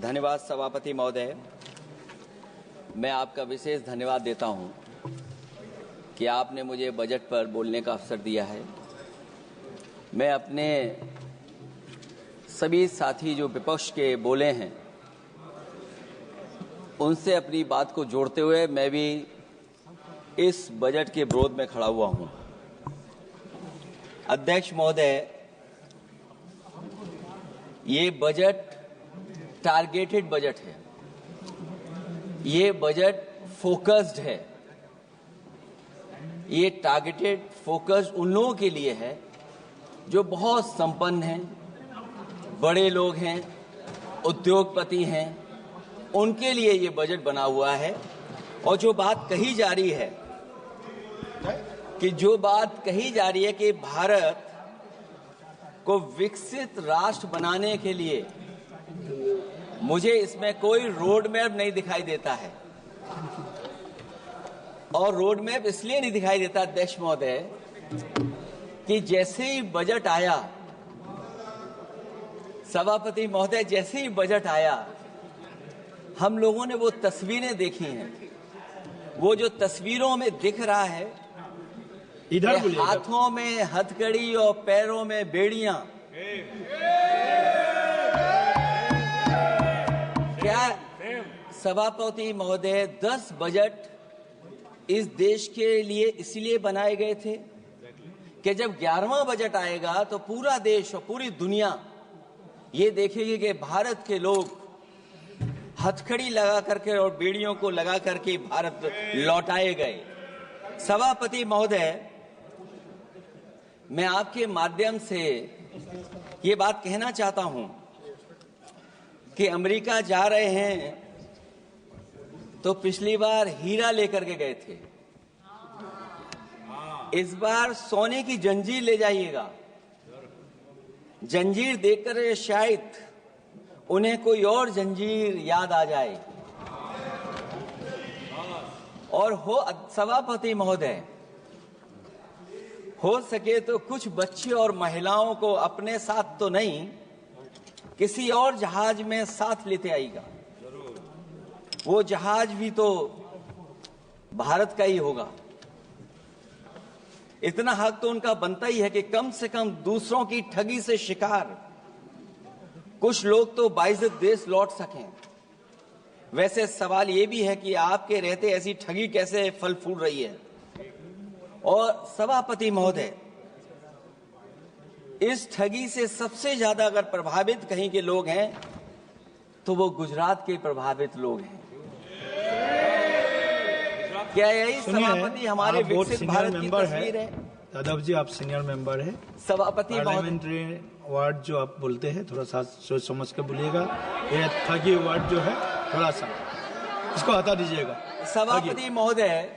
धन्यवाद सभापति महोदय। मैं आपका विशेष धन्यवाद देता हूं कि आपने मुझे बजट पर बोलने का अवसर दिया है। मैं अपने सभी साथी जो विपक्ष के बोले हैं उनसे अपनी बात को जोड़ते हुए मैं भी इस बजट के विरोध में खड़ा हुआ हूं। अध्यक्ष महोदय, ये बजट टारगेटेड बजट है, ये बजट फोकस्ड है। ये टारगेटेड फोकस्ड उन लोगों के लिए है जो बहुत संपन्न हैं, बड़े लोग हैं, उद्योगपति हैं, उनके लिए ये बजट बना हुआ है। और जो बात कही जा रही है कि भारत को विकसित राष्ट्र बनाने के लिए मुझे इसमें कोई रोड मैप नहीं दिखाई देता है। और रोड मैप इसलिए नहीं दिखाई देता अध्यक्ष महोदय कि जैसे ही बजट आया, सभापति महोदय, जैसे ही बजट आया हम लोगों ने वो तस्वीरें देखी हैं। वो जो तस्वीरों में दिख रहा है, इधर हाथों में हथकड़ी और पैरों में बेड़ियां, क्या सभापति महोदय 10 बजट इस देश के लिए इसलिए बनाए गए थे कि जब 11वां बजट आएगा तो पूरा देश और पूरी दुनिया ये देखेगी कि भारत के लोग हथकड़ी लगा करके और बेड़ियों को लगा करके भारत लौटाए गए। सभापति महोदय, मैं आपके माध्यम से ये बात कहना चाहता हूं कि अमेरिका जा रहे हैं तो पिछली बार हीरा लेकर के गए थे, इस बार सोने की जंजीर ले जाइएगा। जंजीर देखकर शायद उन्हें कोई और जंजीर याद आ जाए। और हो सभापति महोदय, हो सके तो कुछ बच्चे और महिलाओं को अपने साथ तो नहीं, किसी और जहाज में साथ लेते आएगा। वो जहाज भी तो भारत का ही होगा। इतना हक तो उनका बनता ही है कि कम से कम दूसरों की ठगी से शिकार कुछ लोग तो बाइज्जत देश लौट सकें। वैसे सवाल ये भी है कि आपके रहते ऐसी ठगी कैसे फल फूल रही है। और सभापति महोदय, इस ठगी से सबसे ज्यादा अगर प्रभावित कहीं के लोग हैं तो वो गुजरात के प्रभावित लोग हैं। क्या यही सभापति हमारे विकसित भारत की तस्वीर है? यादव जी, आप सीनियर मेंबर हैं। सभापति पार्लियामेंट्री वर्ड जो आप बोलते हैं थोड़ा सा सोच समझ के बोलिएगा। ये ठगी वर्ड जो है थोड़ा सा इसको हटा दीजिएगा। सभापति महोदय,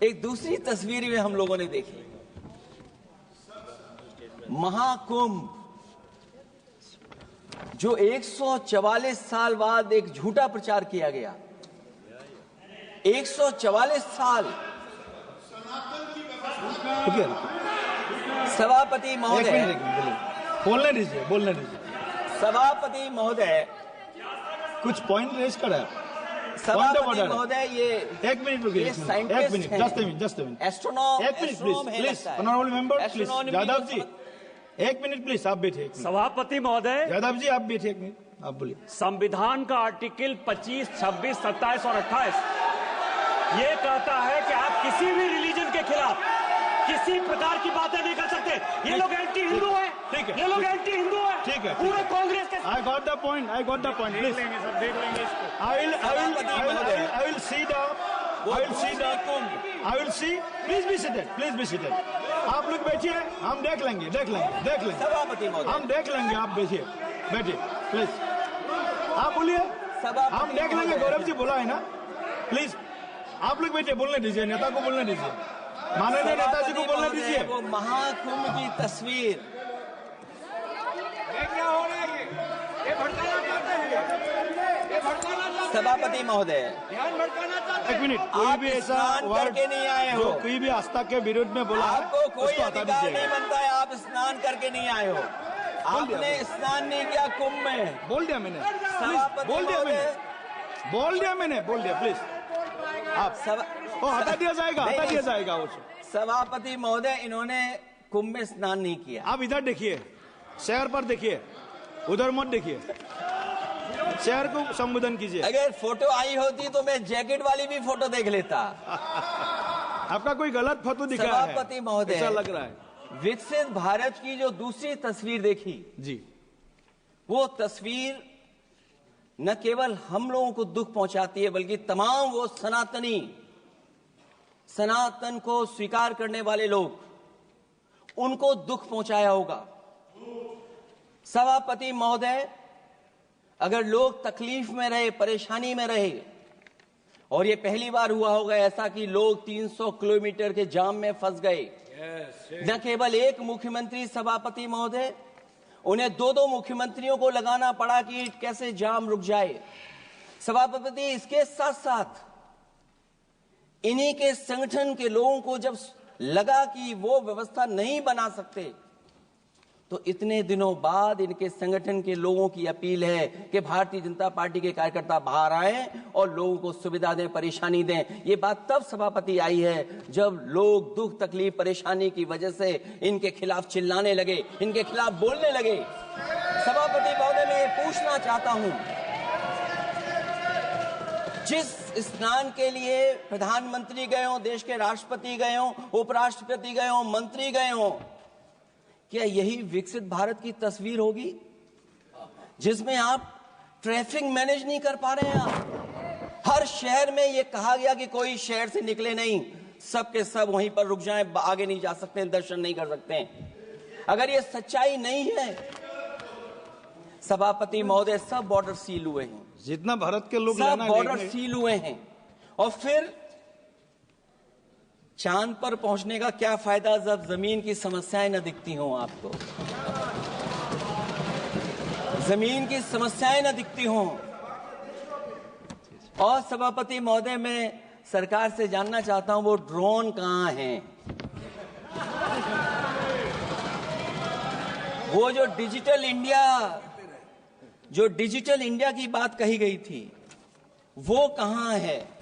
एक दूसरी तस्वीर में हम लोगों ने देखी, महाकुंभ, जो 144 साल बाद एक झूठा प्रचार किया गया। 144 साल। सभापति महोदय, बोलने दीजिए। सभापति महोदय, कुछ पॉइंट रेज करा। सभापति महोदय, ये एक मिनट रुकिए, एक मिनट, जस्ट मिनट, एस्ट्रोनॉम, एक minute please, honourable member please, Yadav ji एक मिनट प्लीज, आप बैठे। सभापति महोदय, यादव जी आप बैठे, एक मिनट, आप बोलिए। संविधान का आर्टिकल 25, 26, 27 और 28 ये कहता है कि आप किसी भी रिलीजन के खिलाफ किसी प्रकार की बातें नहीं कर सकते। ये लोग एंटी हिंदू है, ठीक है, ये लोग एंटी हिंदू है, ठीक है, पूरे कांग्रेस के। I got the point, देख लेंगे सर, देख लेंगे इसको। I will see, please be seated, आप लोग बैठिए, हम देख लेंगे। सभापति महोदय, हम देख लेंगे, आप बैठिए प्लीज, आप बोलिए, हम देख लेंगे। गौरव जी बोला है ना, प्लीज आप लोग बैठिए, बोलने दीजिए, नेता को बोलने दीजिए, माननीय नेताजी को बोलने दीजिए। वो महाकुंभ की तस्वीर, क्या हो रहा है? ये भड़काना चाहते हैं, सभापति महोदय, ध्यान भड़काना चाहते हैं। एक मिनट, कोई भी ऐसा वर्ड करके नहीं आए हो, कोई भी आस्था के विरोध में बोला, आपको कोई उसको हटा अधिकार दीजिएगा। नहीं बनता है, आप स्नान करके नहीं आए हो। आपने स्नान नहीं किया कुंभ में। बोल दिया मैंने, सभापति बोल दिया महोदय, मैंने, बोल दिया प्लीज। आप वो हटा दिया जाएगा वो। सभापति महोदय, इन्होंने कुंभ में स्नान नहीं किया। आप इधर देखिए, शहर पर देखिए, उधर मत देखिए, शहर को संबोधन कीजिए। अगर फोटो आई होती तो मैं जैकेट वाली भी फोटो देख लेता। आपका कोई गलत फोटो दिखा है, सभापति महोदय, ऐसा लग रहा है। विकसित भारत की जो दूसरी तस्वीर देखी जी, वो तस्वीर न केवल हम लोगों को दुख पहुंचाती है, बल्कि तमाम वो सनातन को स्वीकार करने वाले लोग, उनको दुख पहुंचाया होगा। सभापति महोदय, अगर लोग तकलीफ में रहे, परेशानी में रहे, और ये पहली बार हुआ होगा ऐसा कि लोग 300 किलोमीटर के जाम में फंस गए, न केवल एक मुख्यमंत्री सभापति महोदय, उन्हें दो मुख्यमंत्रियों को लगाना पड़ा कि कैसे जाम रुक जाए। सभापति, इसके साथ साथ इन्हीं के संगठन के लोगों को जब लगा कि वो व्यवस्था नहीं बना सकते, तो इतने दिनों बाद इनके संगठन के लोगों की अपील है कि भारतीय जनता पार्टी के कार्यकर्ता बाहर आए और लोगों को सुविधा दें, परेशानी दें। ये बात तब सभापति आई है जब लोग दुख, तकलीफ, परेशानी की वजह से इनके खिलाफ चिल्लाने लगे, इनके खिलाफ बोलने लगे। सभापति महोदय, मैं ये पूछना चाहता हूं, जिस स्नान के लिए प्रधानमंत्री गए हो, देश के राष्ट्रपति गए हो, उपराष्ट्रपति गए हो, मंत्री गए हो, क्या यही विकसित भारत की तस्वीर होगी जिसमें आप ट्रैफिक मैनेज नहीं कर पा रहे हैं? आप हर शहर में ये कहा गया कि कोई शहर से निकले नहीं, सब के सब वहीं पर रुक जाएं, आगे नहीं जा सकते, दर्शन नहीं कर सकते। अगर ये सच्चाई नहीं है सभापति महोदय, सब बॉर्डर सील हुए हैं, जितना भारत के लोग सब बॉर्डर सील हुए हैं, और फिर चांद पर पहुंचने का क्या फायदा जब जमीन की समस्याएं न दिखती हों आपको, जमीन की समस्याएं न दिखती हों। और सभापति महोदय, मैं सरकार से जानना चाहता हूं, वो ड्रोन कहां हैं? वो जो डिजिटल इंडिया की बात कही गई थी, वो कहां है?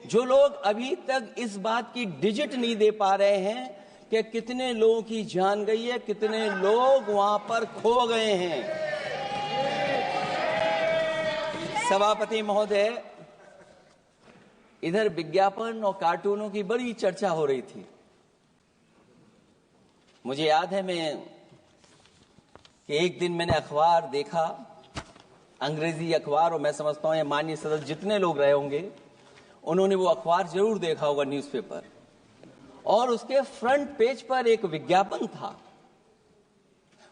जो लोग अभी तक इस बात की डिजिट नहीं दे पा रहे हैं कि कितने लोगों की जान गई है, कितने लोग वहां पर खो गए हैं। सभापति महोदय, इधर विज्ञापन और कार्टूनों की बड़ी चर्चा हो रही थी। मुझे याद है कि एक दिन मैंने अखबार देखा, अंग्रेजी अखबार, और मैं समझता हूं ये माननीय सदस्य जितने लोग रहे होंगे उन्होंने वो अखबार जरूर देखा होगा, न्यूज़पेपर, और उसके फ्रंट पेज पर एक विज्ञापन था,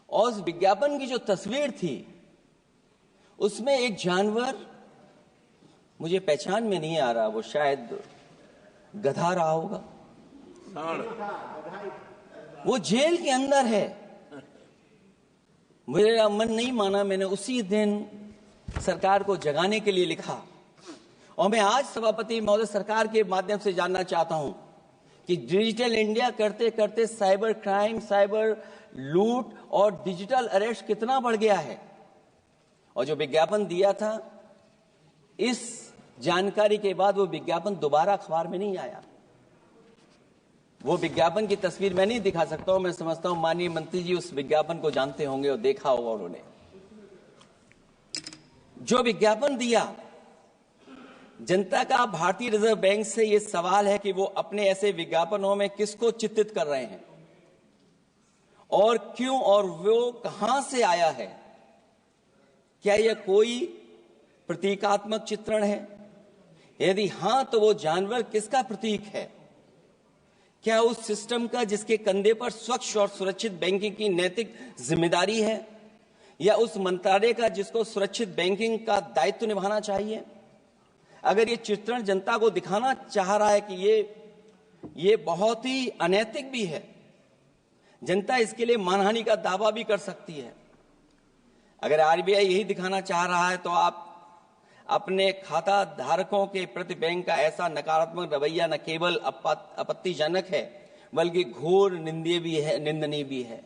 और उस विज्ञापन की जो तस्वीर थी उसमें एक जानवर, मुझे पहचान में नहीं आ रहा, वो शायद गधा रहा होगा, वो जेल के अंदर है। मेरा मन नहीं माना, मैंने उसी दिन सरकार को जगाने के लिए लिखा, और मैं आज सभापति महोदय सरकार के माध्यम से जानना चाहता हूं कि डिजिटल इंडिया करते करते साइबर क्राइम, साइबर लूट और डिजिटल अरेस्ट कितना बढ़ गया है। और जो विज्ञापन दिया था, इस जानकारी के बाद वो विज्ञापन दोबारा अखबार में नहीं आया। वो विज्ञापन की तस्वीर मैं नहीं दिखा सकता हूं, मैं समझता हूं माननीय मंत्री जी उस विज्ञापन को जानते होंगे और देखा होगा उन्होंने। जो विज्ञापन दिया, जनता का भारतीय रिजर्व बैंक से यह सवाल है कि वो अपने ऐसे विज्ञापनों में किसको चित्रित कर रहे हैं और क्यों, और वो कहां से आया है? क्या यह कोई प्रतीकात्मक चित्रण है? यदि हां, तो वो जानवर किसका प्रतीक है? क्या उस सिस्टम का जिसके कंधे पर स्वच्छ और सुरक्षित बैंकिंग की नैतिक जिम्मेदारी है, या उस मंत्रालय का जिसको सुरक्षित बैंकिंग का दायित्व निभाना चाहिए? अगर ये चित्रण जनता को दिखाना चाह रहा है कि ये बहुत ही अनैतिक भी है, जनता इसके लिए मानहानि का दावा भी कर सकती है। अगर आरबीआई यही दिखाना चाह रहा है, तो आप अपने खाता धारकों के प्रति बैंक का ऐसा नकारात्मक रवैया न केवल आपत्तिजनक है, बल्कि घोर निंदनीय भी है।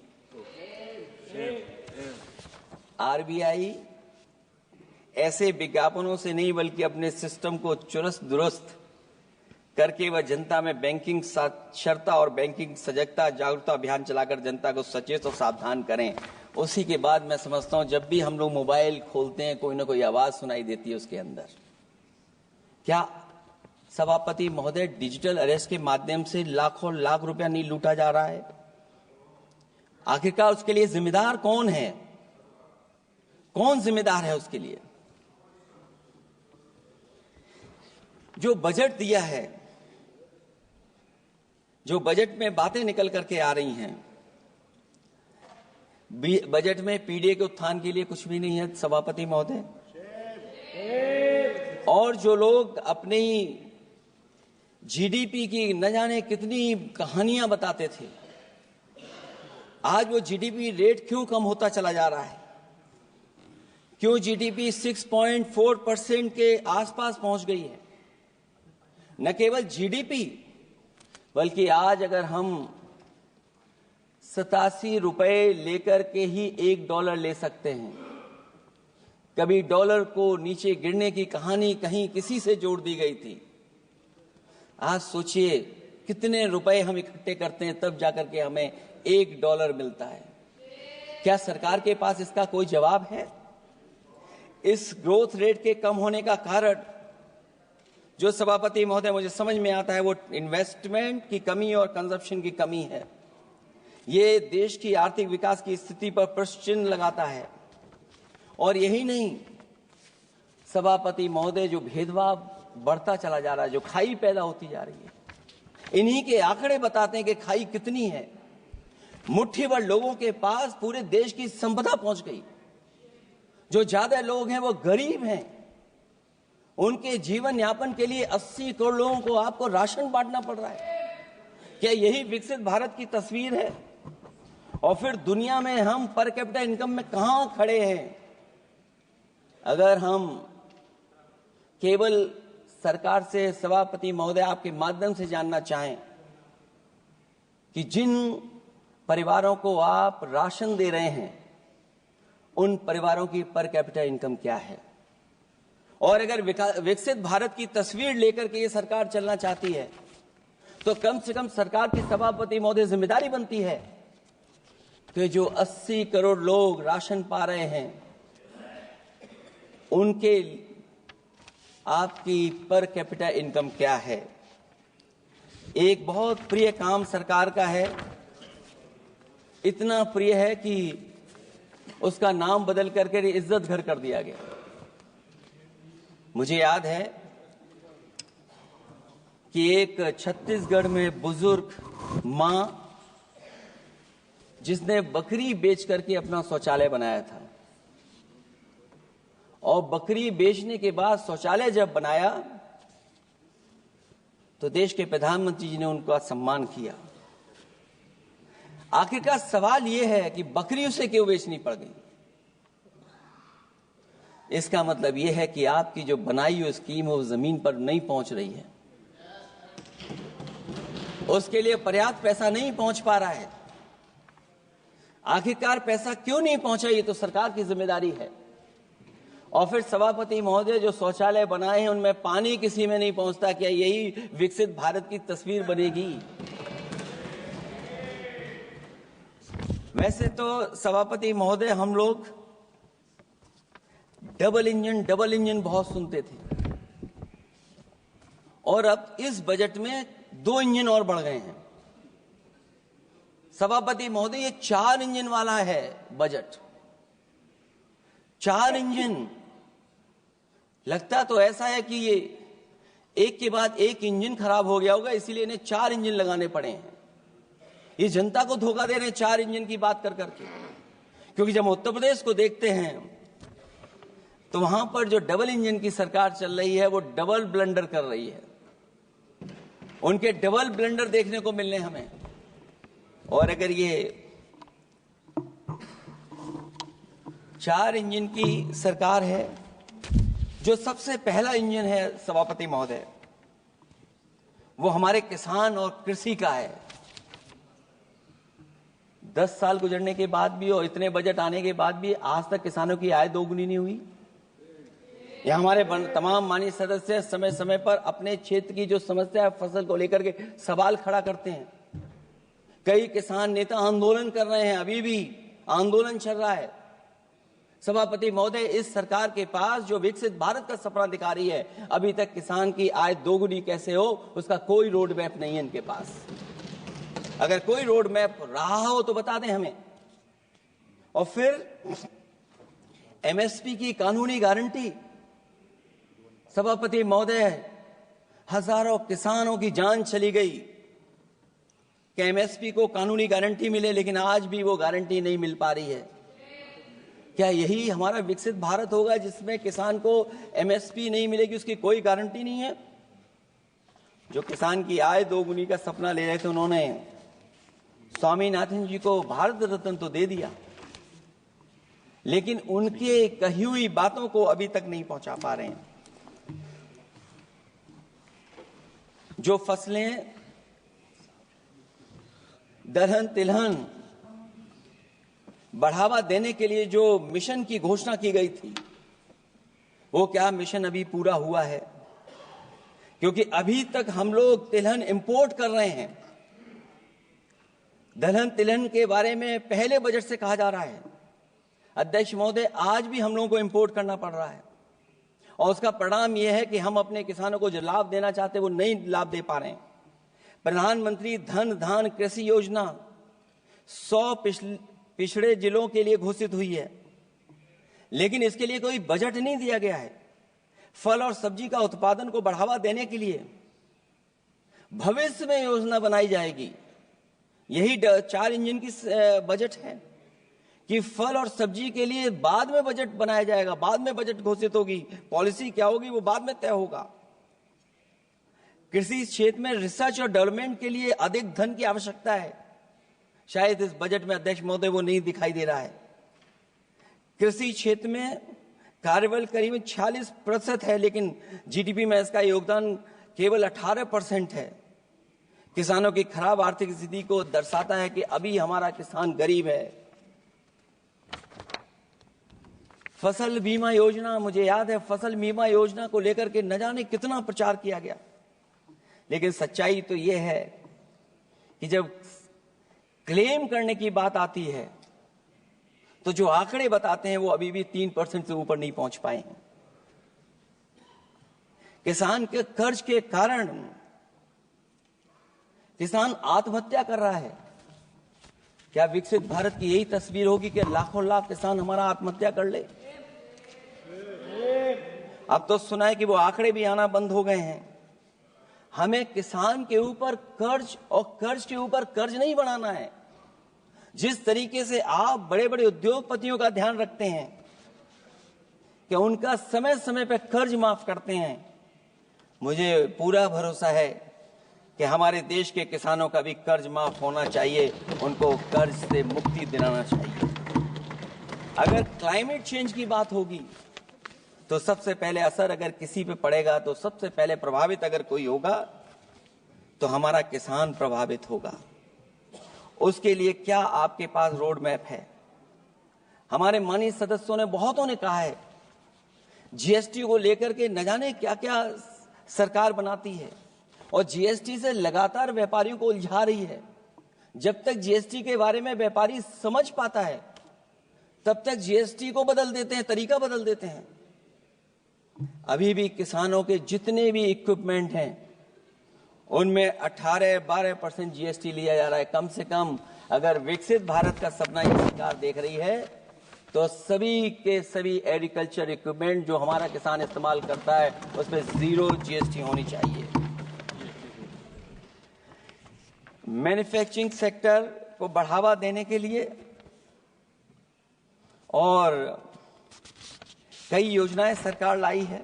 आरबीआई ऐसे विज्ञापनों से नहीं बल्कि अपने सिस्टम को चुस्त दुरुस्त करके वह जनता में बैंकिंग साक्षरता और बैंकिंग सजगता जागरूकता अभियान चलाकर जनता को सचेत और सावधान करें। उसी के बाद मैं समझता हूं जब भी हम लोग मोबाइल खोलते हैं कोई ना कोई आवाज सुनाई देती है उसके अंदर। क्या सभापति महोदय डिजिटल अरेस्ट के माध्यम से लाखों लाख रुपया नहीं लूटा जा रहा है? आखिरकार उसके लिए जिम्मेदार कौन है? कौन जिम्मेदार है उसके लिए? जो बजट दिया है, जो बजट में बातें निकल करके आ रही हैं, बजट में पीडीए के उत्थान के लिए कुछ भी नहीं है सभापति महोदय। और जो लोग अपनी जीडीपी की न जाने कितनी कहानियां बताते थे, आज वो जीडीपी रेट क्यों कम होता चला जा रहा है? क्यों जीडीपी 6.4% के आसपास पहुंच गई है? न केवल जीडीपी बल्कि आज अगर हम 87 रुपए लेकर के ही $1 ले सकते हैं। कभी डॉलर को नीचे गिरने की कहानी कहीं किसी से जोड़ दी गई थी। आज सोचिए कितने रुपए हम इकट्ठे करते हैं तब जाकर के हमें $1 मिलता है। क्या सरकार के पास इसका कोई जवाब है? इस ग्रोथ रेट के कम होने का कारण जो सभापति महोदय मुझे समझ में आता है वो इन्वेस्टमेंट की कमी और कंजप्शन की कमी है। ये देश की आर्थिक विकास की स्थिति पर प्रश्न चिन्ह लगाता है। और यही नहीं, सभापति महोदय जो भेदभाव बढ़ता चला जा रहा है, जो खाई पैदा होती जा रही है, इन्हीं के आंकड़े बताते हैं कि खाई कितनी है। मुट्ठी भर लोगों के पास पूरे देश की संपदा पहुंच गई। जो ज्यादा लोग हैं वो गरीब हैं। उनके जीवन यापन के लिए 80 करोड़ लोगों को आपको राशन बांटना पड़ रहा है। क्या यही विकसित भारत की तस्वीर है? और फिर दुनिया में हम पर कैपिटा इनकम में कहां खड़े हैं? अगर हम केवल सरकार से सभापति महोदय आपके माध्यम से जानना चाहें कि जिन परिवारों को आप राशन दे रहे हैं उन परिवारों की पर कैपिटा इनकम क्या है? और अगर विकसित भारत की तस्वीर लेकर के ये सरकार चलना चाहती है तो कम से कम सरकार की सभापति महोदय जिम्मेदारी बनती है कि जो 80 करोड़ लोग राशन पा रहे हैं उनके आपकी पर कैपिटा इनकम क्या है। एक बहुत प्रिय काम सरकार का है, इतना प्रिय है कि उसका नाम बदल करके इज्जत घर कर दिया गया। मुझे याद है कि एक छत्तीसगढ़ में बुजुर्ग मां जिसने बकरी बेच करके अपना शौचालय बनाया था, और बकरी बेचने के बाद शौचालय जब बनाया तो देश के प्रधानमंत्री जी ने उनका सम्मान किया। आखिरकार सवाल यह है कि बकरी उसे क्यों बेचनी पड़ गई? इसका मतलब यह है कि आपकी जो बनाई हुई स्कीम है वो जमीन पर नहीं पहुंच रही है, उसके लिए पर्याप्त पैसा नहीं पहुंच पा रहा है। आखिरकार पैसा क्यों नहीं पहुंचा, ये तो सरकार की जिम्मेदारी है। और फिर सभापति महोदय जो शौचालय बनाए हैं उनमें पानी किसी में नहीं पहुंचता। क्या यही विकसित भारत की तस्वीर बनेगी? वैसे तो सभापति महोदय हम लोग डबल इंजन बहुत सुनते थे, और अब इस बजट में 2 इंजन और बढ़ गए हैं। सभापति महोदय ये 4 इंजन वाला है बजट। 4 इंजन। लगता तो ऐसा है कि ये एक के बाद एक इंजन खराब हो गया होगा, इसीलिए इन्हें 4 इंजन लगाने पड़े हैं। ये जनता को धोखा दे रहे हैं 4 इंजन की बात कर करके। क्योंकि जब उत्तर प्रदेश को देखते हैं तो वहां पर जो डबल इंजन की सरकार चल रही है वो डबल ब्लंडर कर रही है। उनके डबल ब्लंडर देखने को मिलने हमें। और अगर ये 4 इंजन की सरकार है, जो सबसे पहला इंजन है सभापति महोदय वो हमारे किसान और कृषि का है। 10 साल गुजरने के बाद भी और इतने बजट आने के बाद भी आज तक किसानों की आय दोगुनी नहीं हुई। यह हमारे तमाम माननीय सदस्य समय समय पर अपने क्षेत्र की जो समस्या है फसल को लेकर के सवाल खड़ा करते हैं। कई किसान नेता आंदोलन कर रहे हैं, अभी भी आंदोलन चल रहा है। सभापति महोदय, इस सरकार के पास जो विकसित भारत का सपना दिखा रही है, अभी तक किसान की आय दोगुनी कैसे हो उसका कोई रोड मैप नहीं है इनके पास। अगर कोई रोड मैप रहा हो तो बता दें हमें। और फिर एमएसपी की कानूनी गारंटी, सभापति महोदय, हजारों किसानों की जान चली गई कि एमएसपी को कानूनी गारंटी मिले, लेकिन आज भी वो गारंटी नहीं मिल पा रही है। क्या यही हमारा विकसित भारत होगा जिसमें किसान को एमएसपी नहीं मिलेगी, उसकी कोई गारंटी नहीं है? जो किसान की आय दोगुनी का सपना ले रहे थे, उन्होंने स्वामीनाथन जी को भारत रत्न तो दे दिया, लेकिन उनके कही हुई बातों को अभी तक नहीं पहुंचा पा रहे हैं। जो फसलें दलहन तिलहन बढ़ावा देने के लिए जो मिशन की घोषणा की गई थी, वो क्या मिशन अभी पूरा हुआ है? क्योंकि अभी तक हम लोग तिलहन इंपोर्ट कर रहे हैं। दलहन तिलहन के बारे में पहले बजट से कहा जा रहा है, अध्यक्ष महोदय, आज भी हम लोगों को इंपोर्ट करना पड़ रहा है। और उसका परिणाम यह है कि हम अपने किसानों को जो लाभ देना चाहते हैं वो नहीं लाभ दे पा रहे हैं। प्रधानमंत्री धन धान कृषि योजना 100 पिछड़े जिलों के लिए घोषित हुई है, लेकिन इसके लिए कोई बजट नहीं दिया गया है। फल और सब्जी का उत्पादन को बढ़ावा देने के लिए भविष्य में योजना बनाई जाएगी। यही 4 इंजन की बजट है कि फल और सब्जी के लिए बाद में बजट बनाया जाएगा, बाद में बजट घोषित होगी, पॉलिसी क्या होगी वो बाद में तय होगा। कृषि क्षेत्र में रिसर्च और डेवलपमेंट के लिए अधिक धन की आवश्यकता है, शायद इस बजट में अध्यक्ष महोदय वो नहीं दिखाई दे रहा है। कृषि क्षेत्र में कार्यबल करीब 46% है, लेकिन जीडीपी में इसका योगदान केवल 18% है। किसानों की खराब आर्थिक स्थिति को दर्शाता है कि अभी हमारा किसान गरीब है। फसल बीमा योजना, मुझे याद है फसल बीमा योजना को लेकर के न जाने कितना प्रचार किया गया, लेकिन सच्चाई तो यह है कि जब क्लेम करने की बात आती है तो जो आंकड़े बताते हैं वो अभी भी 3% से ऊपर नहीं पहुंच पाए हैं। किसान के कर्ज के कारण किसान आत्महत्या कर रहा है। क्या विकसित भारत की यही तस्वीर होगी कि लाखों लाख किसान हमारा आत्महत्या कर ले? अब तो सुना है कि वो आंकड़े भी आना बंद हो गए हैं। हमें किसान के ऊपर कर्ज और कर्ज के ऊपर कर्ज नहीं बनाना है। जिस तरीके से आप बड़े बड़े उद्योगपतियों का ध्यान रखते हैं कि उनका समय समय पर कर्ज माफ करते हैं, मुझे पूरा भरोसा है कि हमारे देश के किसानों का भी कर्ज माफ होना चाहिए, उनको कर्ज से मुक्ति दिलाना चाहिए। अगर क्लाइमेट चेंज की बात होगी तो सबसे पहले असर अगर किसी पे पड़ेगा तो सबसे पहले प्रभावित अगर कोई होगा तो हमारा किसान प्रभावित होगा। उसके लिए क्या आपके पास रोड मैप है? हमारे माननीय सदस्यों ने बहुतों ने कहा है जीएसटी को लेकर के न जाने क्या क्या सरकार बनाती है और जीएसटी से लगातार व्यापारियों को उलझा रही है। जब तक जीएसटी के बारे में व्यापारी समझ पाता है तब तक जीएसटी को बदल देते हैं, तरीका बदल देते हैं। अभी भी किसानों के जितने भी इक्विपमेंट हैं उनमें 18-12% जीएसटी लिया जा रहा है। कम से कम अगर विकसित भारत का सपना ये सरकार देख रही है तो सभी के सभी एग्रीकल्चर इक्विपमेंट जो हमारा किसान इस्तेमाल करता है उसमें 0 जीएसटी होनी चाहिए। मैन्युफैक्चरिंग सेक्टर को बढ़ावा देने के लिए और कई योजनाएं सरकार लाई है।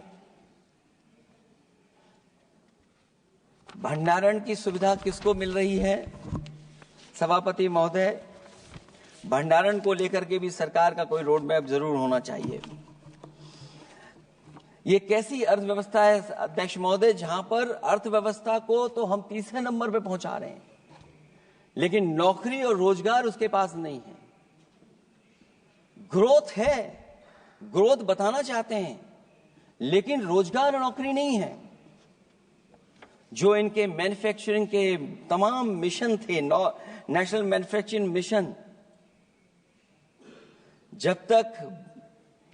भंडारण की सुविधा किसको मिल रही है? सभापति महोदय, भंडारण को लेकर के भी सरकार का कोई रोड मैप जरूर होना चाहिए। ये कैसी अर्थव्यवस्था है अध्यक्ष महोदय, जहां पर अर्थव्यवस्था को तो हम 3रे नंबर पे पहुंचा रहे हैं, लेकिन नौकरी और रोजगार उसके पास नहीं है। ग्रोथ है, ग्रोथ बताना चाहते हैं, लेकिन रोजगार और नौकरी नहीं है। जो इनके मैन्युफैक्चरिंग के तमाम मिशन थे, नेशनल मैन्युफैक्चरिंग मिशन, जब तक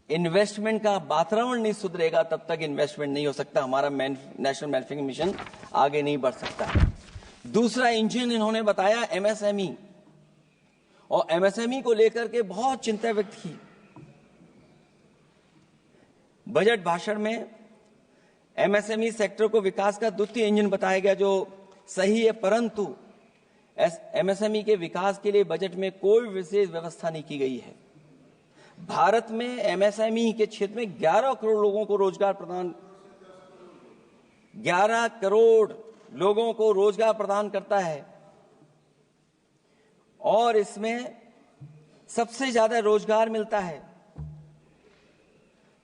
इन्वेस्टमेंट का वातावरण नहीं सुधरेगा तब तक इन्वेस्टमेंट नहीं हो सकता। हमारा नेशनल मैन्युफैक्चरिंग मिशन आगे नहीं बढ़ सकता। दूसरा इंजन इन्होंने बताया एमएसएमई, और एमएसएमई को लेकर के बहुत चिंता व्यक्त की। बजट भाषण में एमएसएमई सेक्टर को विकास का द्वितीय इंजन बताया गया, जो सही है, परंतु एमएसएमई के विकास के लिए बजट में कोई विशेष व्यवस्था नहीं की गई है। भारत में एमएसएमई के क्षेत्र में 11 करोड़ लोगों को रोजगार प्रदान 11 करोड़ लोगों को रोजगार प्रदान करता है, और इसमें सबसे ज्यादा रोजगार मिलता है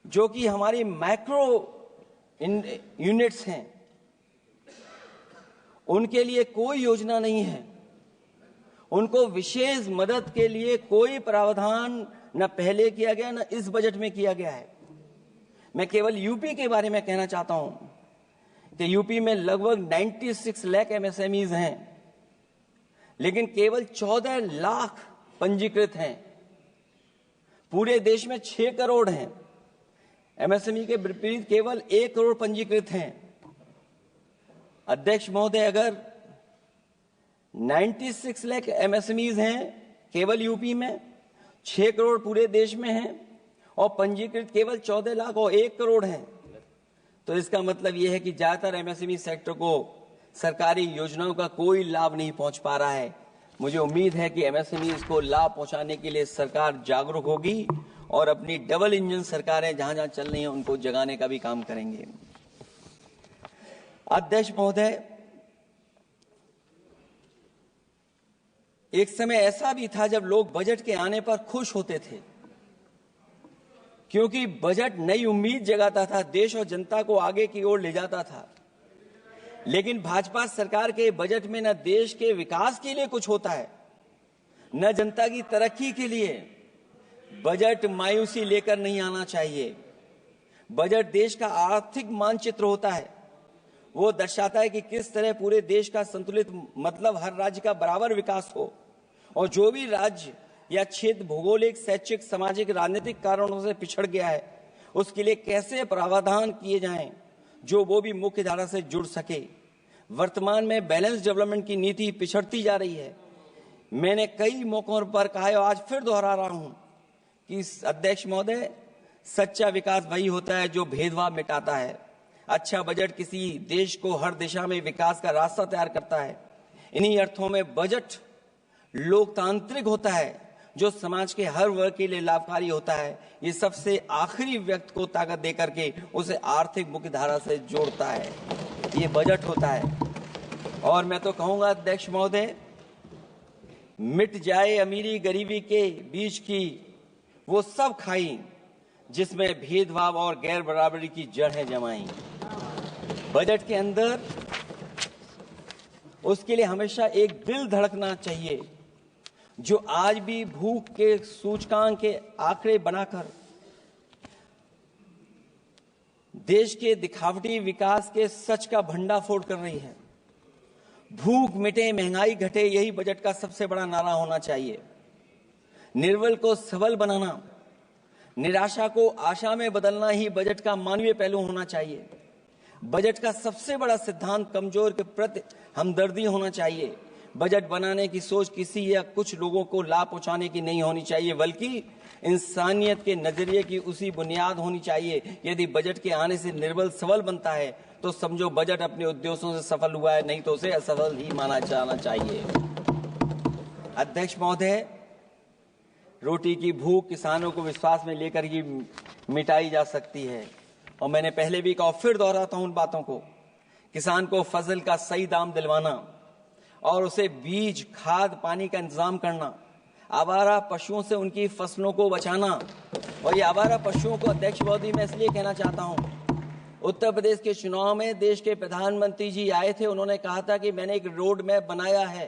जो कि हमारी माइक्रो यूनिट्स हैं, उनके लिए कोई योजना नहीं है। उनको विशेष मदद के लिए कोई प्रावधान न पहले किया गया न इस बजट में किया गया है। मैं केवल यूपी के बारे में कहना चाहता हूं कि यूपी में लगभग 96 लाख एमएसएमईज हैं, लेकिन केवल 14 लाख पंजीकृत हैं। पूरे देश में 6 करोड़ हैं। एमएसएमई के विपरीत केवल 1 करोड़ पंजीकृत हैं। अध्यक्ष महोदय, अगर 96 लाख एमएसएमईज हैं केवल यूपी में, 6 करोड़ पूरे देश में हैं, और पंजीकृत केवल 14 लाख और 1 करोड़ हैं, तो इसका मतलब यह है कि ज्यादातर एमएसएमई सेक्टर को सरकारी योजनाओं का कोई लाभ नहीं पहुंच पा रहा है। मुझे उम्मीद है कि एमएसएमई को लाभ पहुंचाने के लिए सरकार जागरूक होगी और अपनी डबल इंजन सरकारें जहां जहां चल रही हैं उनको जगाने का भी काम करेंगे। अध्यक्ष महोदय, एक समय ऐसा भी था जब लोग बजट के आने पर खुश होते थे, क्योंकि बजट नई उम्मीद जगाता था, देश और जनता को आगे की ओर ले जाता था। लेकिन भाजपा सरकार के बजट में न देश के विकास के लिए कुछ होता है, न जनता की तरक्की के लिए। बजट मायूसी लेकर नहीं आना चाहिए। बजट देश का आर्थिक मानचित्र होता है। वो दर्शाता है कि किस तरह पूरे देश का संतुलित, मतलब हर राज्य का बराबर विकास हो, और जो भी राज्य या क्षेत्र भौगोलिक, शैक्षिक, सामाजिक, राजनीतिक कारणों से पिछड़ गया है, उसके लिए कैसे प्रावधान किए जाएं जो वो भी मुख्य धारा से जुड़ सके। वर्तमान में बैलेंस डेवलपमेंट की नीति पिछड़ती जा रही है। मैंने कई मौकों पर कहा है, आज फिर दोहरा रहा हूं कि अध्यक्ष महोदय, सच्चा विकास वही होता है जो भेदभाव मिटाता है। अच्छा बजट किसी देश को हर दिशा में विकास का रास्ता तैयार करता है। इन्हीं अर्थों में बजट लोकतांत्रिक होता है, जो समाज के हर वर्ग के लिए लाभकारी होता है। ये सबसे आखिरी व्यक्ति को ताकत देकर के उसे आर्थिक मुख्यधारा से जोड़ता है। ये बजट होता है। और मैं तो कहूंगा अध्यक्ष महोदय, मिट जाए अमीरी गरीबी के बीच की वो सब खाई जिसमें भेदभाव और गैर बराबरी की जड़ें जमाई। बजट के अंदर उसके लिए हमेशा एक दिल धड़कना चाहिए, जो आज भी भूख के सूचकांक के आंकड़े बनाकर देश के दिखावटी विकास के सच का भंडाफोड़ कर रही है। भूख मिटे, महंगाई घटे, यही बजट का सबसे बड़ा नारा होना चाहिए। निर्बल को सबल बनाना, निराशा को आशा में बदलना ही बजट का मानवीय पहलू होना चाहिए। बजट का सबसे बड़ा सिद्धांत कमजोर के प्रति हमदर्दी होना चाहिए। बजट बनाने की सोच किसी या कुछ लोगों को लाभ पहुंचाने की नहीं होनी चाहिए, बल्कि इंसानियत के नजरिए की उसी बुनियाद होनी चाहिए। यदि बजट के आने से निर्बल सबल बनता है तो समझो बजट अपने उद्देश्यों से सफल हुआ है, नहीं तो उसे असफल ही माना जाना चाहिए। अध्यक्ष महोदय, रोटी की भूख किसानों को विश्वास में लेकर ही मिटाई जा सकती है। और मैंने पहले भी कहा, फिर दोहराता हूं उन बातों को। किसान को फसल का सही दाम दिलवाना और उसे बीज, खाद, पानी का इंतजाम करना, आवारा पशुओं से उनकी फसलों को बचाना। और ये आवारा पशुओं को अध्यक्ष महोदय मैं इसलिए कहना चाहता हूं, उत्तर प्रदेश के चुनाव में देश के प्रधानमंत्री जी आए थे, उन्होंने कहा था कि मैंने एक रोड मैप बनाया है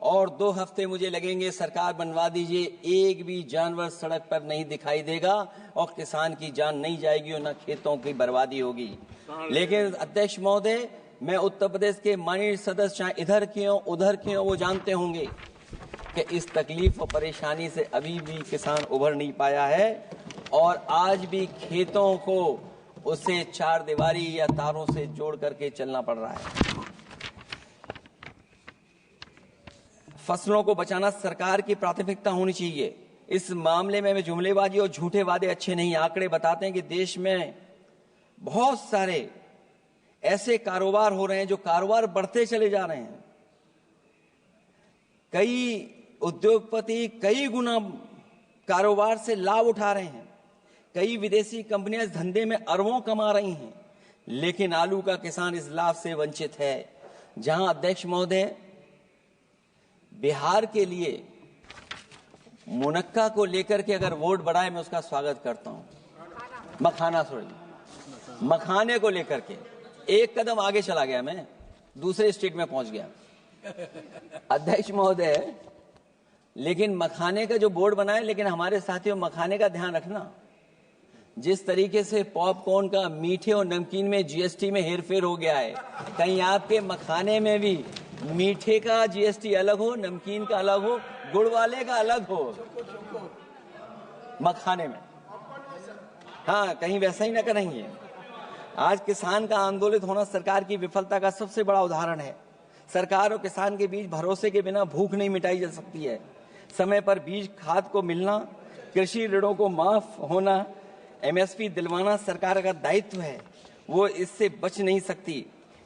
और 2 हफ्ते मुझे लगेंगे, सरकार बनवा दीजिए, एक भी जानवर सड़क पर नहीं दिखाई देगा और किसान की जान नहीं जाएगी और न खेतों की बर्बादी होगी। लेकिन अध्यक्ष महोदय, मैं उत्तर प्रदेश के माननीय सदस्य चाहे इधर के हों उधर के हों, वो जानते होंगे कि इस तकलीफ और परेशानी से अभी भी किसान उभर नहीं पाया है और आज भी खेतों को उसे चार दीवारी या तारों से जोड़ करके चलना पड़ रहा है। फसलों को बचाना सरकार की प्राथमिकता होनी चाहिए। इस मामले में जुमलेबाजी और झूठे वादे अच्छे नहीं। आंकड़े बताते हैं कि देश में बहुत सारे ऐसे कारोबार हो रहे हैं जो कारोबार बढ़ते चले जा रहे हैं। कई उद्योगपति कई गुना कारोबार से लाभ उठा रहे हैं। कई विदेशी कंपनियां इस धंधे में अरबों कमा रही हैं, लेकिन आलू का किसान इस लाभ से वंचित है। जहां अध्यक्ष महोदय, बिहार के लिए मुनक्का को लेकर के अगर वोट बढ़ाए, मैं उसका स्वागत करता हूं। मखाने को लेकर के एक कदम आगे चला गया, मैं दूसरे स्टेट में पहुंच गया अध्यक्ष महोदय। लेकिन मखाने का जो बोर्ड बनाए, लेकिन हमारे साथियों मखाने का ध्यान रखना, जिस तरीके से पॉपकॉर्न का मीठे और नमकीन में जीएसटी में हेरफेर हो गया है, कहीं आपके मखाने में भी मीठे का जीएसटी अलग हो, नमकीन का अलग हो, गुड़ वाले का अलग हो मखाने में। हाँ, कहीं वैसा ही ना करेंगे। आज किसान का आंदोलित होना सरकार की विफलता का सबसे बड़ा उदाहरण है। सरकार और किसान के बीच भरोसे के बिना भूख नहीं मिटाई जा सकती है। समय पर बीज खाद को मिलना, कृषि ऋणों को माफ होना, एमएसपी दिलवाना सरकार का दायित्व है। वो इससे बच नहीं सकती।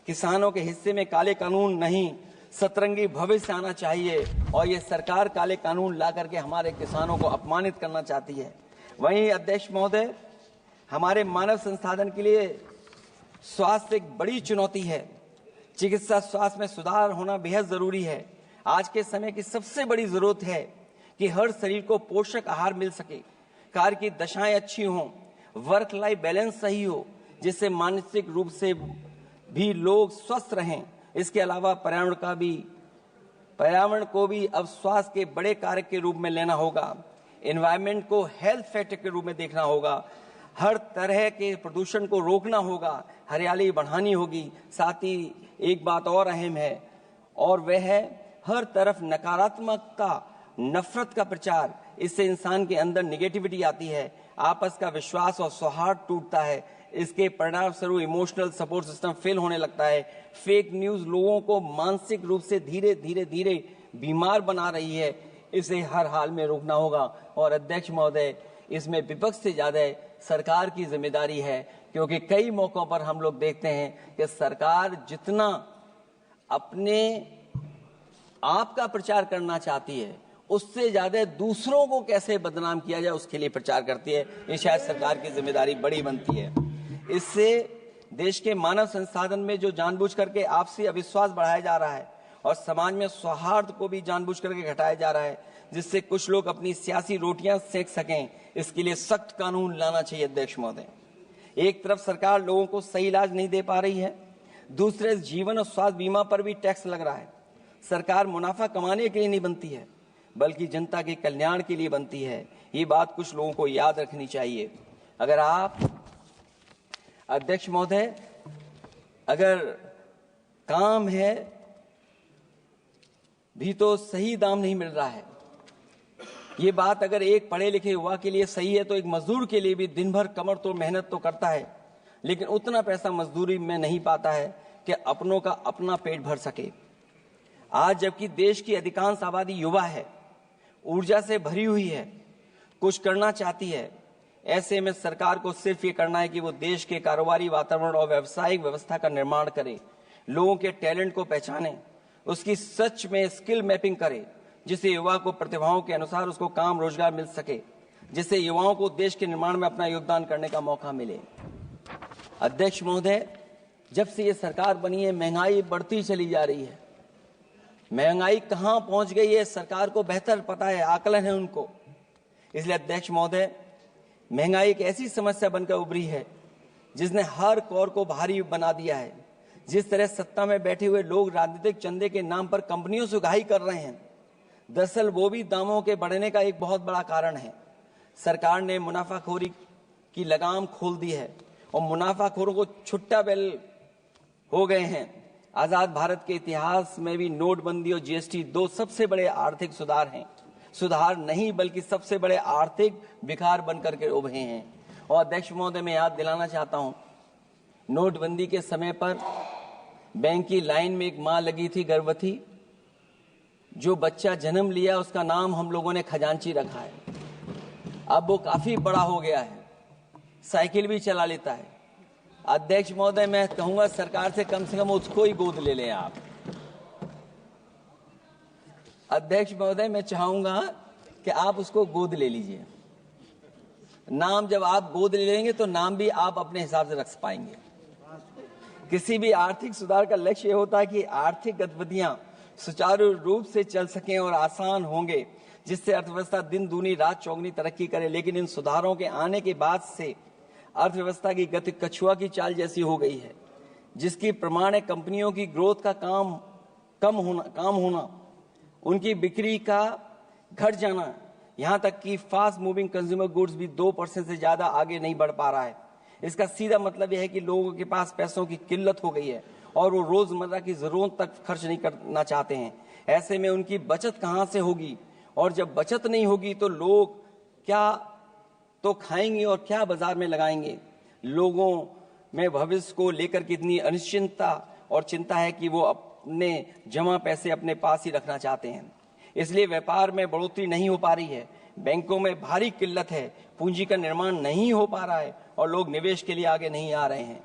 किसानों के हिस्से में काले कानून नहीं, सतरंगी भविष्य आना चाहिए और ये सरकार काले कानून ला करके हमारे किसानों को अपमानित करना चाहती है। वहीं अध्यक्ष महोदय, हमारे मानव संसाधन के लिए स्वास्थ्य एक बड़ी चुनौती है। चिकित्सा स्वास्थ्य में सुधार होना बेहद जरूरी है। आज के समय की सबसे बड़ी जरूरत है कि हर शरीर को पोषक आहार मिल सके, कार्य की दशाएं अच्छी हों, वर्क लाइफ बैलेंस सही हो, जिससे मानसिक रूप से भी लोग स्वस्थ रहें। इसके अलावा पर्यावरण को भी अब स्वास्थ्य के बड़े कारक के रूप में लेना होगा। एनवायरनमेंट को हेल्थ फैक्टर के रूप में देखना होगा। हर तरह के प्रदूषण को रोकना होगा, हरियाली बढ़ानी होगी। साथ ही एक बात और अहम है, और वह है हर तरफ नकारात्मकता, नफरत का प्रचार। इससे इंसान के अंदर निगेटिविटी आती है, आपस का विश्वास और सौहार्द टूटता है। इसके परिणाम स्वरूप इमोशनल सपोर्ट सिस्टम फेल होने लगता है। फेक न्यूज लोगों को मानसिक रूप से धीरे धीरे बीमार बना रही है। इसे हर हाल में रोकना होगा। और अध्यक्ष महोदय, इसमें विपक्ष से ज्यादा सरकार की जिम्मेदारी है, क्योंकि कई मौकों पर हम लोग देखते हैं कि सरकार जितना अपने आप का प्रचार करना चाहती है, उससे ज्यादा दूसरों को कैसे बदनाम किया जाए उसके लिए प्रचार करती है। ये शायद सरकार की जिम्मेदारी बड़ी बनती है। इससे देश के मानव संसाधन में जो जानबूझ करके आपसी अविश्वास बढ़ाया जा रहा है और समाज में सौहार्द को भी जानबूझ करके घटाया जा रहा है, जिससे कुछ लोग अपनी सियासी रोटियां सेक सकें, इसके लिए सख्त कानून लाना चाहिए। अध्यक्ष महोदय, एक तरफ सरकार लोगों को सही इलाज नहीं दे पा रही है, दूसरे जीवन और स्वास्थ्य बीमा पर भी टैक्स लग रहा है। सरकार मुनाफा कमाने के लिए नहीं बनती है, बल्कि जनता के कल्याण के लिए बनती है। ये बात कुछ लोगों को याद रखनी चाहिए। अगर आप अध्यक्ष महोदय, अगर काम है भी तो सही दाम नहीं मिल रहा है। ये बात अगर एक पढ़े लिखे युवा के लिए सही है, तो एक मजदूर के लिए भी दिन भर कमर तोड़ मेहनत तो करता है, लेकिन उतना पैसा मजदूरी में नहीं पाता है कि अपनों का अपना पेट भर सके। आज जबकि देश की अधिकांश आबादी युवा है, ऊर्जा से भरी हुई है, कुछ करना चाहती है, ऐसे में सरकार को सिर्फ ये करना है कि वो देश के कारोबारी वातावरण और व्यावसायिक व्यवस्था का निर्माण करे, लोगों के टैलेंट को पहचाने, उसकी सच में स्किल मैपिंग करे, जिससे युवा को प्रतिभाओं के अनुसार उसको काम रोजगार मिल सके, जिससे युवाओं को देश के निर्माण में अपना योगदान करने का मौका मिले। अध्यक्ष महोदय, जब से ये सरकार बनी है, महंगाई बढ़ती चली जा रही है। महंगाई कहां पहुंच गई है सरकार को बेहतर पता है, आकलन है उनको। इसलिए अध्यक्ष महोदय, महंगाई एक ऐसी समस्या बनकर उभरी है जिसने हर कौर को भारी बना दिया है, जिस तरह सत्ता में बैठे हुए लोग राजनीतिक चंदे के नाम पर कंपनियों से उगाही कर रहे हैं, दरअसल वो भी दामों के बढ़ने का एक बहुत बड़ा कारण है। सरकार ने मुनाफाखोरी की लगाम खोल दी है और मुनाफाखोरों को छुट्टा बैल हो गए हैं। आजाद भारत के इतिहास में भी नोटबंदी और जीएसटी दो सबसे बड़े आर्थिक सुधार हैं। सुधार नहीं बल्कि सबसे बड़े आर्थिक विकार बनकर के उभरे हैं। और अध्यक्ष महोदय, मैं याद दिलाना चाहता हूं, नोटबंदी के समय पर बैंक की लाइन में एक मां लगी थी गर्भवती। जो बच्चा जन्म लिया उसका नाम हम लोगों ने खजांची रखा है। अब वो काफी बड़ा हो गया है, साइकिल भी चला लेता है। अध्यक्ष महोदय, मैं कहूंगा सरकार से कम उसको ही गोद ले लें आप। अध्यक्ष महोदय, मैं चाहूंगा कि आप उसको गोद ले लीजिए। नाम जब आप गोद ले लेंगे तो नाम भी आप अपने हिसाब से रख पाएंगे। किसी भी आर्थिक सुधार का लक्ष्य ये होता है कि आर्थिक गतिविधियां सुचारू रूप से चल सकें और आसान होंगे, जिससे अर्थव्यवस्था दिन दूनी रात चौगुनी तरक्की करे। लेकिन इन सुधारों के आने के बाद से अर्थव्यवस्था की गति कछुआ की चाल जैसी हो गई है, जिसकी प्रमाण है कंपनियों की ग्रोथ का काम होना, उनकी बिक्री का घट जाना, यहां तक कि फास्ट मूविंग कंज्यूमर गुड्स भी 2% से ज्यादा आगे नहीं बढ़ पा रहा है। इसका सीधा मतलब यह है कि लोगों के पास पैसों की किल्लत हो गई है और वो रोजमर्रा की जरूरत तक खर्च नहीं करना चाहते हैं। ऐसे में उनकी बचत कहां से होगी, और जब बचत नहीं होगी तो लोग क्या तो खाएंगे और क्या बाजार में लगाएंगे। लोगों में भविष्य को लेकर कितनी अनिश्चितता और चिंता है कि वो अपने जमा पैसे अपने पास ही रखना चाहते हैं। इसलिए व्यापार में बढ़ोतरी नहीं हो पा रही है, बैंकों में भारी किल्लत है, पूंजी का निर्माण नहीं हो पा रहा है और लोग निवेश के लिए आगे नहीं आ रहे हैं।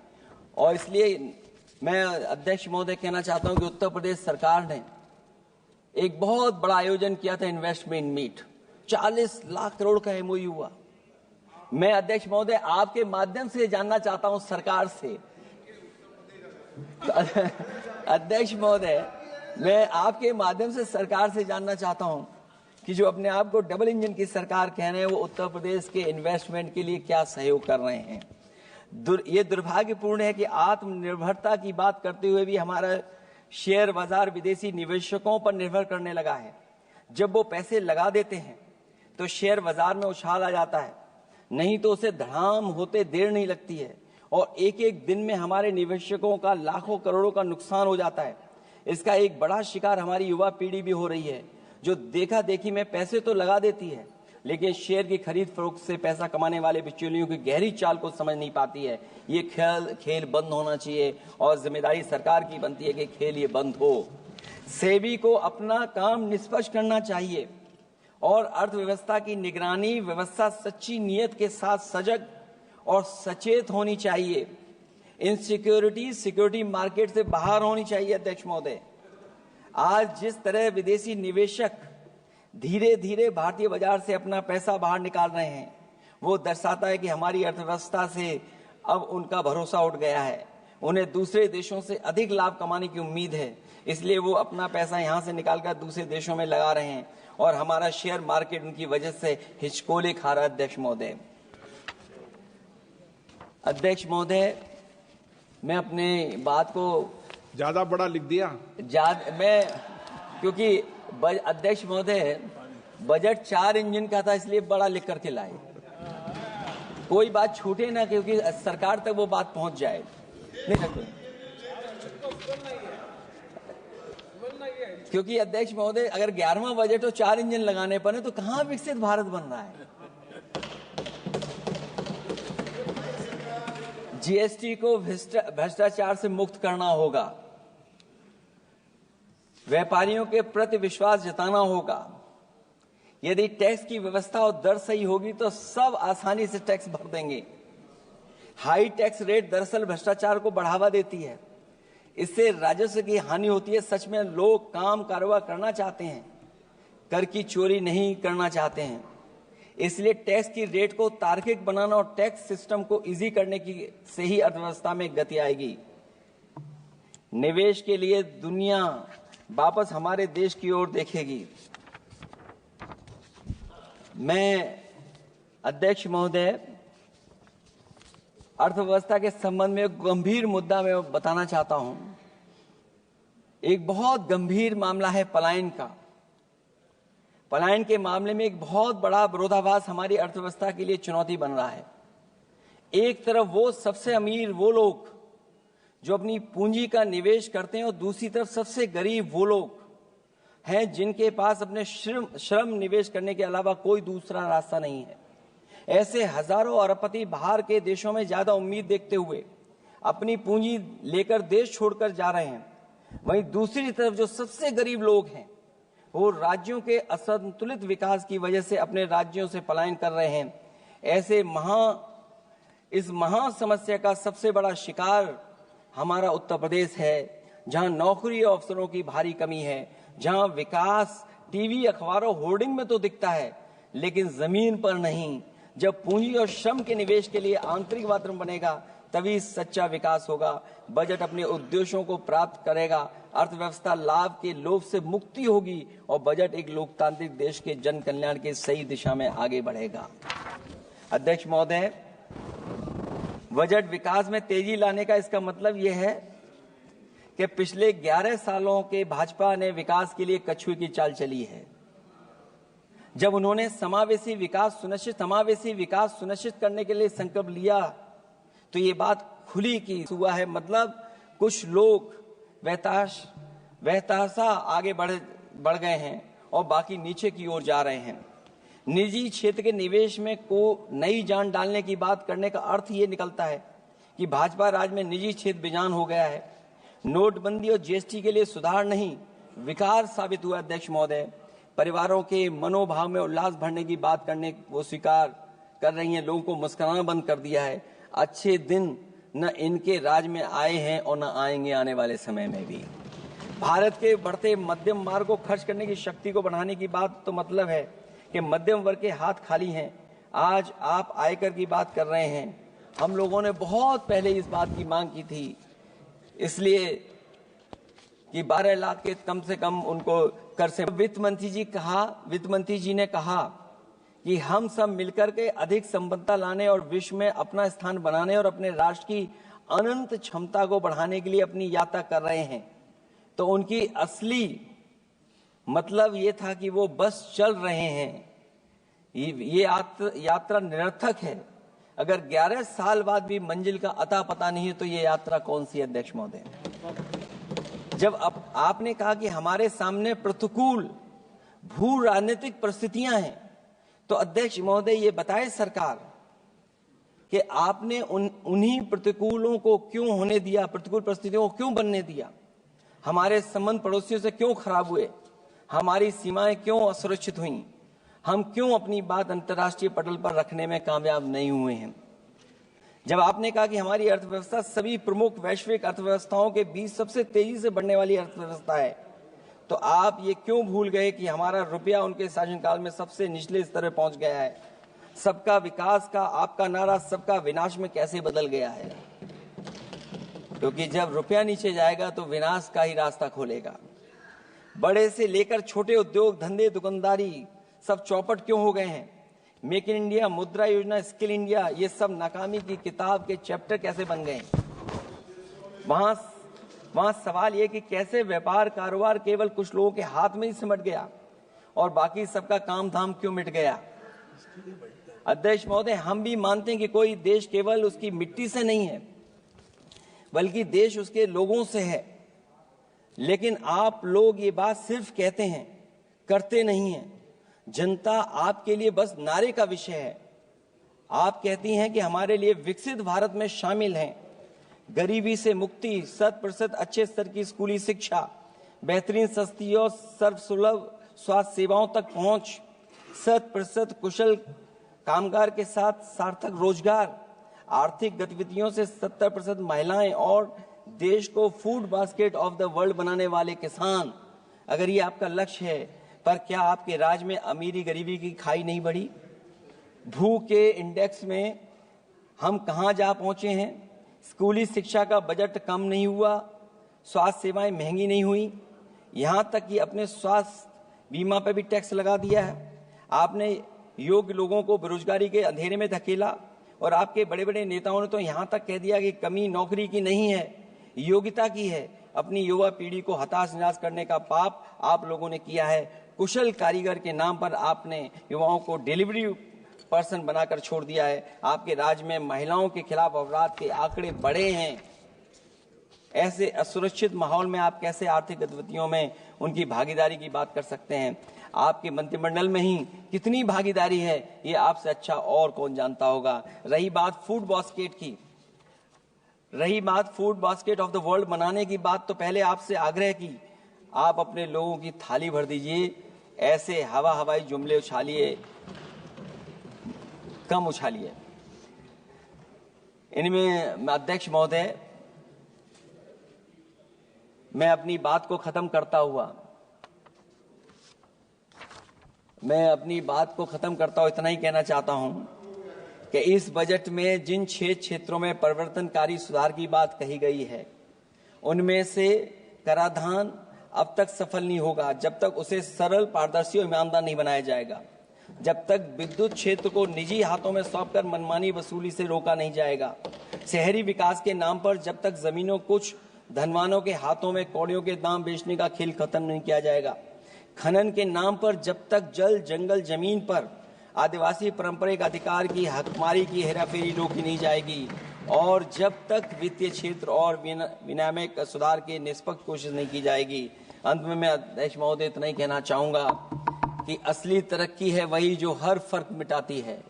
और इसलिए मैं अध्यक्ष महोदय कहना चाहता हूं कि उत्तर प्रदेश सरकार ने एक बहुत बड़ा आयोजन किया था, इन्वेस्टमेंट मीट। 40 लाख करोड़ का एमओयू हुआ। मैं अध्यक्ष महोदय आपके माध्यम से जानना चाहता हूं सरकार से, अध्यक्ष महोदय मैं आपके माध्यम से सरकार से जानना चाहता हूं कि जो अपने आप को डबल इंजन की सरकार कह रहे हैं, वो उत्तर प्रदेश के इन्वेस्टमेंट के लिए क्या सहयोग कर रहे हैं। ये दुर्भाग्यपूर्ण है कि आत्मनिर्भरता की बात करते हुए भी हमारा शेयर बाजार विदेशी निवेशकों पर निर्भर करने लगा है। जब वो पैसे लगा देते हैं तो शेयर बाजार में उछाल आ जाता है, नहीं तो उसे धड़ाम होते देर नहीं लगती है और एक एक दिन में हमारे निवेशकों का लाखों करोड़ों का नुकसान हो जाता है। इसका एक बड़ा शिकार हमारी युवा पीढ़ी भी हो रही है, जो देखा देखी में पैसे तो लगा देती है लेकिन शेयर की खरीद फरोख्त से पैसा कमाने वाले बिचौलियों की गहरी चाल को समझ नहीं पाती है। ये खेल बंद होना चाहिए और जिम्मेदारी सरकार की बनती है कि खेल ये बंद हो। सेबी को अपना काम निष्पक्ष करना चाहिए और अर्थव्यवस्था की निगरानी व्यवस्था सच्ची नियत के साथ सजग और सचेत होनी चाहिए। सिक्योरिटी मार्केट से बाहर होनी चाहिए। अध्यक्ष महोदय, आज जिस तरह विदेशी निवेशक धीरे धीरे भारतीय बाजार से अपना पैसा बाहर निकाल रहे हैं, वो दर्शाता है कि हमारी अर्थव्यवस्था से अब उनका भरोसा उठ गया है। उन्हें दूसरे देशों से अधिक लाभ कमाने की उम्मीद है, इसलिए वो अपना पैसा यहां से निकालकर दूसरे देशों में लगा रहे हैं और हमारा शेयर मार्केट उनकी वजह से हिचकोले खा रहा है। अध्यक्ष महोदय, मैं अपने बात को ज्यादा बड़ा लिख दिया। क्योंकि अध्यक्ष महोदय बजट 4 इंजन का था, इसलिए बड़ा लिख करके लाए। कोई बात छूटे ना, क्योंकि सरकार तक वो बात पहुंच जाए। नहीं, क्योंकि अध्यक्ष महोदय अगर 11वां बजट हो 4 इंजन लगाने पड़े तो कहां विकसित भारत बन रहा है। जीएसटी को भ्रष्टाचार से मुक्त करना होगा, व्यापारियों के प्रति विश्वास जताना होगा। यदि टैक्स की व्यवस्था और दर सही होगी तो सब आसानी से टैक्स भर देंगे। हाई टैक्स रेट दरअसल भ्रष्टाचार को बढ़ावा देती है, इससे राजस्व की हानि होती है। सच में लोग काम कारोबार करना चाहते हैं, कर की चोरी नहीं करना चाहते हैं। इसलिए टैक्स की रेट को तार्किक बनाना और टैक्स सिस्टम को इजी करने की से ही अर्थव्यवस्था में गति आएगी। निवेश के लिए दुनिया वापस हमारे देश की ओर देखेगी। मैं अध्यक्ष महोदय अर्थव्यवस्था के संबंध में गंभीर मुद्दा मैं बताना चाहता हूं एक बहुत गंभीर मामला है पलायन का। पलायन के मामले में एक बहुत बड़ा विरोधाभास हमारी अर्थव्यवस्था के लिए चुनौती बन रहा है। एक तरफ वो सबसे अमीर वो लोग जो अपनी पूंजी का निवेश करते हैं और दूसरी तरफ सबसे गरीब वो लोग हैं जिनके पास अपने श्रम निवेश करने के अलावा कोई दूसरा रास्ता नहीं है। ऐसे हजारों अरबपति बाहर के देशों में ज्यादा उम्मीद देखते हुए अपनी पूंजी लेकर देश छोड़कर जा रहे हैं। वहीं दूसरी तरफ जो सबसे गरीब लोग हैं वो राज्यों के असंतुलित विकास की वजह से अपने राज्यों से पलायन कर रहे हैं। ऐसे इस महा समस्या का सबसे बड़ा शिकार हमारा उत्तर प्रदेश है, जहां नौकरी और अवसरों की भारी कमी है, जहां विकास टीवी अखबारों होर्डिंग में तो दिखता है लेकिन जमीन पर नहीं। जब पूंजी और श्रम के निवेश के लिए आंतरिक वातावरण बनेगा तभी सच्चा विकास होगा। बजट अपने उद्देश्यों को प्राप्त करेगा, अर्थव्यवस्था लाभ के लोभ से मुक्ति होगी और बजट एक लोकतांत्रिक देश के जन कल्याण की सही दिशा में आगे बढ़ेगा। अध्यक्ष महोदय, बजट विकास में तेजी लाने का इसका मतलब यह है कि पिछले 11 सालों के भाजपा ने विकास के लिए कछुए की चाल चली है। जब उन्होंने समावेशी विकास सुनिश्चित करने के लिए संकल्प लिया तो ये बात खुली की हुआ है। मतलब कुछ लोग वहताशा आगे बढ़ गए हैं और बाकी नीचे की ओर जा रहे हैं। निजी क्षेत्र के निवेश में को नई जान डालने की बात करने का अर्थ ये निकलता है कि भाजपा राज में निजी क्षेत्र बेजान हो गया है। नोटबंदी और जीएसटी के लिए सुधार नहीं विकार साबित हुआ। अध्यक्ष महोदय, परिवारों के मनोभाव में उल्लास भरने की बात करने वो स्वीकार कर रही हैं, लोगों को मुस्कुराना बंद कर दिया है। अच्छे दिन न इनके राज में आए हैं और न आएंगे आने वाले समय में भी। भारत के बढ़ते मध्यम मार्ग को खर्च करने की शक्ति को बढ़ाने की बात तो मतलब है कि मध्यम वर्ग के हाथ खाली हैं। आज आप आयकर की बात कर रहे हैं। हम लोगों ने बहुत पहले इस बात की मांग की थी, इसलिए कि 12 लाख के कम से कम उनको कर से। वित्त मंत्री जी ने कहा कि हम सब मिलकर के अधिक संपन्नता लाने और विश्व में अपना स्थान बनाने और अपने राष्ट्र की अनंत क्षमता को बढ़ाने के लिए अपनी यात्रा कर रहे हैं। तो उनकी असली मतलब ये था कि वो बस चल रहे हैं। ये यात्रा निरर्थक है। अगर 11 साल बाद भी मंजिल का अता पता नहीं है तो ये यात्रा कौन सी है। अध्यक्ष महोदय, जब आपने कहा कि हमारे सामने प्रतिकूल भू राजनीतिक परिस्थितियां हैं तो अध्यक्ष महोदय ये बताए सरकार कि आपने उन्हीं प्रतिकूलों को क्यों होने दिया, प्रतिकूल परिस्थितियों को क्यों बनने दिया। हमारे संबंध पड़ोसियों से क्यों खराब हुए, हमारी सीमाएं क्यों असुरक्षित हुई, हम क्यों अपनी बात अंतर्राष्ट्रीय पटल पर रखने में कामयाब नहीं हुए हैं। जब आपने कहा कि हमारी अर्थव्यवस्था सभी प्रमुख वैश्विक अर्थव्यवस्थाओं के बीच सबसे तेजी से बढ़ने वाली अर्थव्यवस्था है, तो आप ये क्यों भूल गए कि हमारा रुपया उनके शासनकाल में सबसे निचले स्तर पर पहुंच गया है। सबका विकास का आपका नारा सबका विनाश में कैसे बदल गया है, क्योंकि जब रुपया नीचे जाएगा तो विनाश का ही रास्ता खोलेगा। बड़े से लेकर छोटे उद्योग धंधे दुकानदारी सब चौपट क्यों हो गए हैं। मेक इन इंडिया, मुद्रा योजना, स्किल इंडिया, ये सब नाकामी की किताब के चैप्टर कैसे बन गए। वहां सवाल ये कि कैसे व्यापार कारोबार केवल कुछ लोगों के हाथ में ही सिमट गया और बाकी सबका काम धाम क्यों मिट गया। अध्यक्ष महोदय, हम भी मानते हैं कि कोई देश केवल उसकी मिट्टी से नहीं है बल्कि देश उसके लोगों से है, लेकिन आप लोग ये बात सिर्फ कहते हैं, करते नहीं हैं। जनता आपके लिए बस नारे का विषय है। आप कहती हैं कि हमारे लिए विकसित भारत में शामिल हैं गरीबी से मुक्ति, 100% अच्छे स्तर की स्कूली शिक्षा, बेहतरीन सस्ती और सर्वसुलभ स्वास्थ्य सेवाओं तक पहुंच, 100% कुशल कामगार के साथ सार्थक रोजगार, आर्थिक गतिविधियों से 70% महिलाएं और देश को food basket of the world बनाने वाले किसान। अगर ये आपका लक्ष्य है, पर क्या आपके राज्य में अमीरी गरीबी की खाई नहीं बढ़ी। भू के इंडेक्स में हम कहां जा पहुंचे हैं। स्कूली शिक्षा का बजट कम नहीं हुआ, स्वास्थ्य सेवाएं महंगी नहीं हुई, यहां तक कि अपने स्वास्थ्य बीमा पर भी टैक्स लगा दिया है। आपने योग्य लोगों को बेरोजगारी के अंधेरे में धकेला और आपके बड़े बड़े नेताओं ने तो यहां तक कह दिया कि कमी नौकरी की नहीं है, योग्यता की है। अपनी युवा पीढ़ी को हताश निराश करने का पाप आप लोगों ने किया है। कुशल कारीगर के नाम पर आपने युवाओं को डिलीवरी पर्सन बनाकर छोड़ दिया है। आपके राज्य में महिलाओं के खिलाफ अपराध के आंकड़े बढ़े हैं। ऐसे असुरक्षित माहौल में आप कैसे आर्थिक गतिविधियों में उनकी भागीदारी की बात कर सकते हैं? आपके मंत्रिमंडल में ही कितनी भागीदारी है, ये आपसे अच्छा और कौन जानता होगा। रही बात food basket of the world बनाने की बात, तो पहले आपसे आग्रह की आप अपने लोगों की थाली भर दीजिए। ऐसे हवाई जुमले उछालिए, कम उछालिए। इनमें अध्यक्ष महोदय, मैं अपनी बात को खत्म करता हुआ इतना ही कहना चाहता हूं कि इस बजट में जिन 6 क्षेत्रों में परिवर्तनकारी सुधार की बात कही गई है, उनमें से कराधान अब तक सफल नहीं होगा जब तक उसे सरल, पारदर्शी और ईमानदार नहीं बनाया जाएगा। जब तक विद्युत क्षेत्र को निजी हाथों में सौंपकर मनमानी वसूली से रोका नहीं जाएगा। शहरी विकास के नाम पर जब तक जमीनों कुछ धनवानों के हाथों में कौड़ियों के दाम बेचने का खेल खत्म नहीं किया जाएगा। खनन के नाम पर जब तक जल, जंगल, जमीन पर आदिवासी पारंपरिक अधिकार की हकमारी की हेराफेरी रोकी नहीं जाएगी, और जब तक वित्तीय क्षेत्र और विनियामक सुधार की निष्पक्ष कोशिश नहीं की जाएगी। अंत में मैं अध्यक्ष महोदय इतना ही कहना चाहूंगा कि असली तरक्की है वही जो हर फर्क मिटाती है।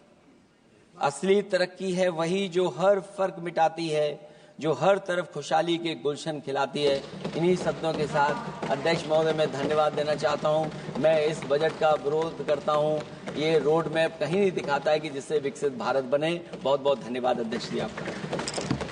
असली तरक्की है वही जो हर फर्क मिटाती है, जो हर तरफ खुशहाली के गुलशन खिलाती है। इन्हीं शब्दों के साथ अध्यक्ष महोदय मैं धन्यवाद देना चाहता हूं। मैं इस बजट का विरोध करता हूं। ये रोड मैप कहीं नहीं दिखाता है कि जिससे विकसित भारत बने। बहुत बहुत धन्यवाद अध्यक्ष जी आपका।